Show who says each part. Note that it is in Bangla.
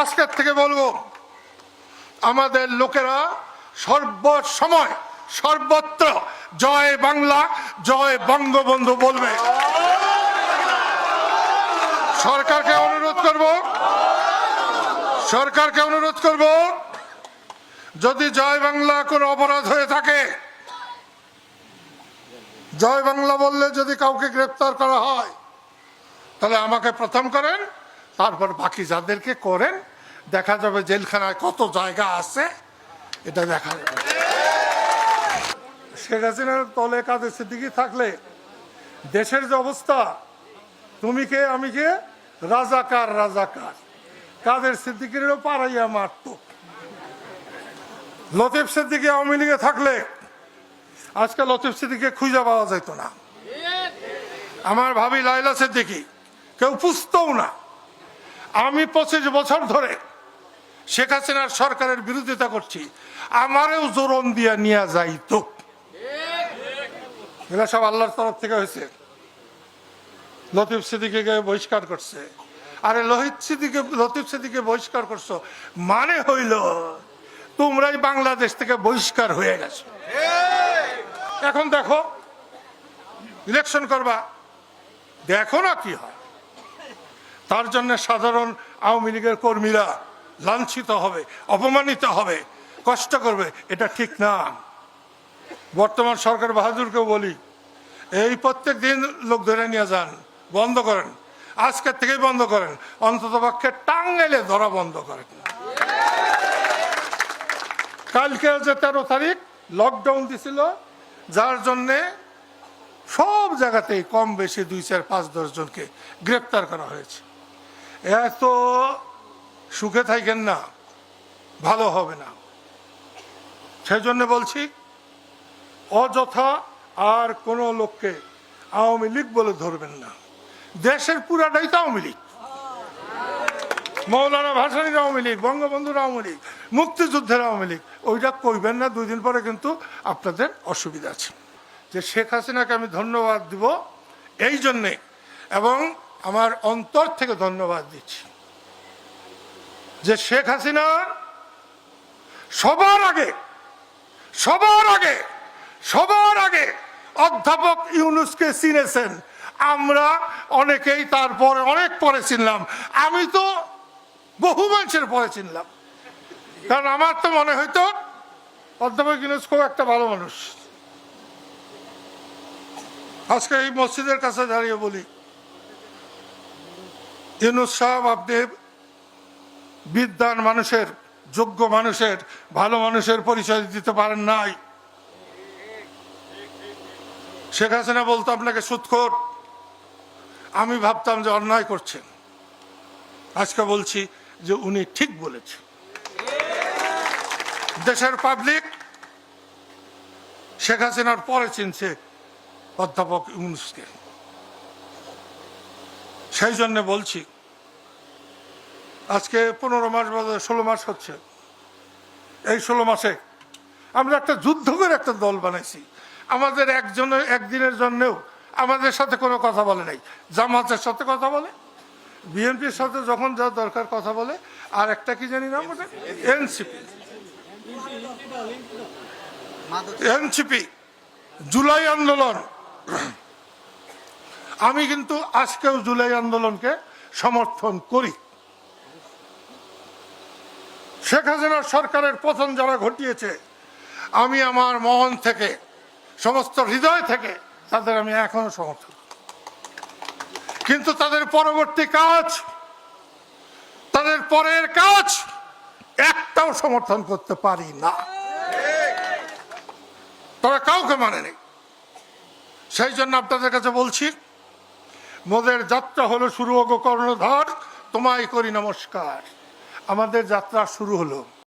Speaker 1: আজকের থেকে বলবো, আমাদের লোকেরা সর্বসময় সর্বত্র জয় বাংলা, জয় বঙ্গবন্ধু বলবে। সরকারকে অনুরোধ করব, যদি জয় বাংলা কোনো অপরাধ হয়ে থাকে, জয় বাংলা বললে যদি কাউকে গ্রেফতার করা হয়, তাহলে আমাকে প্রথম করেন, তারপর বাকি যাদেরকে করেন। দেখা যাবে জেলখানায় কত জায়গা আছে, এটা দেখা যাবে। শেখ হাসিনার তলে কাদের সিদ্দিকী থাকলে দেশের যে অবস্থা, তুমি কে আমি কে, রাজাকার রাজাকার, কাদের সিদ্দিকীরও পাড়াইয়া মারত। লতিফ সিদ্দিকী আওয়ামী লীগে থাকলে আজকে লতিফ সিদ্দিকীকে খুঁজে পাওয়া যেত না। আমার ভাবি লাইলা সিদ্দিকী কেউ পুষতও না। আমি 25 বছর ধরে শেখ হাসিনার সরকারের বিরোধিতা করছি, আমারেও জোরন দিয়া নিয়ে যাইত। এগুলো সব আল্লাহর তরফ থেকে হয়েছে। লতিফ সিদ্দিকীকে বহিষ্কার করছে। আরে লতিফ সিদ্দিকীকে বহিষ্কার করছো মানে হইল তোমরাই বাংলাদেশ থেকে বহিষ্কার হয়ে গেছো। এখন দেখো ইলেকশন করবা, দেখো না কি হয়। তার জন্য সাধারণ আওয়ামী লীগের কর্মীরা লাঞ্ছিত হবে, অপমানিত হবে, কষ্ট করবে, এটা ঠিক না। বর্তমান সরকার বাহাদুরকেও বলি, এই প্রত্যেক দিন লোক ধরে নিয়ে যান, বন্ধ করেন, আজকের থেকেই বন্ধ করেন, অন্তত পক্ষে টাঙ্গাইলে ধরা বন্ধ করেন। কালকে যে 13 তারিখ লকডাউন দিছিল, যার জন্যে সব জায়গাতেই কম বেশি 2, 4, 5, 10 জনকে গ্রেপ্তার করা হয়েছে। এত সুখে থাকেন না, ভালো হবে না। সেই জন্য বলছি, অযথা আর কোনো লোককে আওয়ামী লীগ বলে ধরবেন না। দেশের পুরাটাই তো আওয়ামী লীগ। মৌলানা ভাসানীর আওয়ামী লীগ, বঙ্গবন্ধুর আওয়ামী লীগ, মুক্তিযুদ্ধের আওয়ামী লীগ, ওইটা কইবেন না। 2 দিন পরে কিন্তু আপনাদের অসুবিধা আছে। যে শেখ হাসিনাকে আমি ধন্যবাদ দিব এই জন্যে, এবং আমার অন্তর থেকে ধন্যবাদ দিচ্ছি যে শেখ হাসিনা সবার আগে অধ্যাপক ইউনূসকে চিনেছেন। আমরা অনেকেই তারপরে অনেক পরে চিনলাম। আমি তো বহু মানুষের পরে চিনলাম, কারণ আমার তো মনে হইতো অধ্যাপক ইউনূস খুব একটা ভালো মানুষ। আজকে এই মসজিদের কাছে দাঁড়িয়ে বলি, ইউনূস সাহেব, আপনি বিদ্বান মানুষের, যোগ্য মানুষের, ভালো মানুষের পরিচয় দিতে পারেন নাই। শেখ হাসিনা বলতো আপনাকে সুদখোর, আমি ভাবতাম যে অন্যায় করছেন। আজকে বলছি যে উনি ঠিক বলেছেন। দেশের পাবলিক শেখ হাসিনার পরে চিনছে অধ্যাপক ইউনূসকে। সেই জন্য বলছি, আজকে 15 মাস বাদে 16 মাস হচ্ছে। এই 16 মাসে আমরা একটা যুদ্ধ করে একটা দল বানাইছি। আমাদের একদিনের জন্যও আমাদের সাথে কোনো কথা বলে নাই। জামাতের সাথে কথা বলে, বিএনপির সাথে যখন যা দরকার কথা বলে, আর একটা কি জানি নাম ওটা, এনসিপি, জুলাই আন্দোলন। আমি কিন্তু আজকেও জুলাই আন্দোলনকে সমর্থন করি। শেখ হাসিনার সরকারের পতন যারা ঘটিয়েছে, আমি আমার মন থেকে, সমস্ত হৃদয় থেকে তাদের আমি এখনো সমর্থন। কিন্তু তাদের পরবর্তী কাজ, তাদের পরের কাজ একটাও সমর্থন করতে পারি না। তারা কাউকে মানেনি। সেই জন্য আপনাদের কাছে বলছি, মোদের যাত্রা হলো শুরু হোক কর্ণধার, তোমায় করি নমস্কার। আমাদের যাত্রা শুরু হলো।